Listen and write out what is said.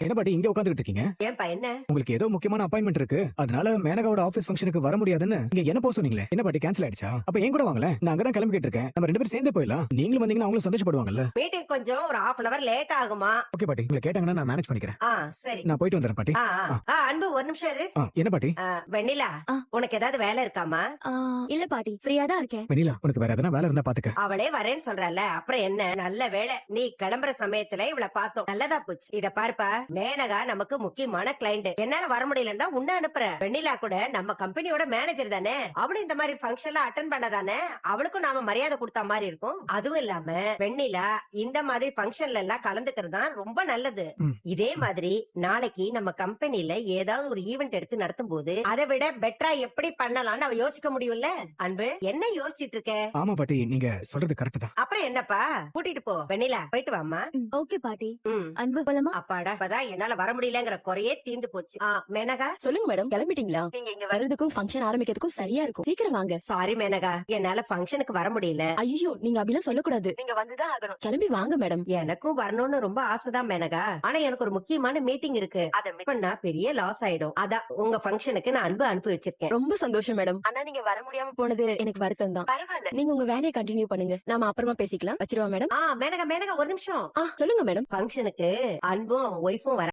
என்ன பாட்டி இங்க உட்காந்துட்டு இருக்கீங்க? ஏன்பா என்ன? உங்களுக்கு ஏதோ முக்கியமான அப்பாயின்மெண்ட் இருக்கு, அதனால மேனகாவோட ஆபீஸ் ஃபங்க்ஷனுக்கு வர முடியாதுன்னு இங்க என்ன போக சொன்னீங்களே, என்ன பாட்டி கேன்சல் ஆயிடுச்சா? அப்ப ஏன் கூட வாங்கல, நான் அங்கதான் கிளம்பிட்டு இருக்கேன். நம்ம 2 பேரும் சேர்ந்தே போயிடலாம். நீங்களும் வந்தீங்கன்னா அவங்களும் சந்தோஷப்படுவாங்கல்ல. மீட்டிங் கொஞ்சம் ஒரு half an hour லேட் ஆகுமா? ஓகே பாட்டி, உங்களை கேட்டாங்கன்னா நான் மேனேஜ் பண்ணிக்கிறேன். சரி. நான் போயிட்டு வந்துடுறேன் பாட்டி. அன்பு ஒரு நிமிஷம் இரு. என்ன பாட்டி? வெண்ணிலா, உனக்கு ஏதாவது வேலை இருக்காமா? இல்ல பாட்டி, ஃப்ரீயா தான் இருக்கேன். வெண்ணிலா, உனக்கு வேற எதனா வேலை இருந்தா பாத்துக்க. அவளே வரேன்னு சொல்றல, அப்புறம் என்ன? நல்ல வேலை நீ கிளம்புற சமயத்துல இவளை பார்த்தோம், நல்லதா போச்சு. இத பாருப்பா, மேனகா நமக்கு முக்கியமான கிளைண்ட். என்னால வர முடியலன்னு தான் உன்ன அனுப்புறேன். வெண்ணிலா கூட நம்ம கம்பெனியோட மேனேஜர் தானே, அவளும் இந்த மாதிரி ஃபங்க்ஷன்ல அட்டென்ட் பண்ணதானே, அவளுக்கும் நாம மரியாதை கொடுத்த மாதிரி இருக்கும். அதுவும் இல்லாம வெண்ணிலா இந்த மாதிரி ஃபங்க்ஷன்ல எல்லாம் கலந்துக்கிறது தான் ரொம்ப நல்லது. இதே மாதிரி நாளைக்கு நம்ம கம்பெனில ஏதாவது ஒரு ஈவென்ட் எடுத்து நடத்தும் போது அதை விட பெட்டரா எப்படி பண்ணலாம்னு அவ யோசிக்க முடியும்ல. அன்பு, என்ன யோசிச்சுட்டு இருக்க? ஆமா பாட்டி, நீங்க சொல்றது கரெக்ட் தான். அப்புறம் என்னப்பா, கூட்டிட்டு போ. வெண்ணிலா போயிட்டு வாமா. ஓகே பாட்டி. அன்பு போலாமா? அப்பாடா, இப்பதான் என்னால வர முடியலங்கிற குறையே தீந்து போச்சு. மேனகா, சொல்லுங்க மேடம், கிளம்பிட்டீங்களா? நீங்க இங்க வர்றதுக்கும் ஃபங்க்ஷன் ஆரம்பிக்கிறதுக்கும் சரியா இருக்கும். சீக்கிரம் வாங்க. சாரி மேனகா, என்னால ஃபங்க்ஷனுக்கு வர முடியல. ஐயோ, நீங்க அப்படிலாம் சொல்லக்கூடாது. நீங்க வந்துதான் ஆகணும். கிளம்பி வாங்க மேடம். எனக்கும் வரணும்னு ரொம்ப ஆசைதான் மேனகா, ஆனா எனக்கு ஒரு முக்கியமான மீட்டிங் இருக்கு, அதை மிஸ் பண்ணா பெரிய லாஸ் ஆயிடும். அதான் உங்க ஃபங்க்ஷனுக்கு நான் அன்பு அனுப்பி வச்சிருக்கேன். ரொம்ப சந்தோஷம் மேடம். ஆனா நீங்க வர முடியாம போனது எனக்கு வருத்தம் தான். பரவாயில்ல, நீங்க உங்க வேலையை கண்டினியூ பண்ணுங்க, நாம அப்புறமா பேசிக்கலாம். வச்சிருவா மேடம். மேனகா ஒரு நிமிஷம். சொல்லுங்க மேடம். ஃபங்க்ஷனுக்கு அன்பும் ஒய்ஃபும்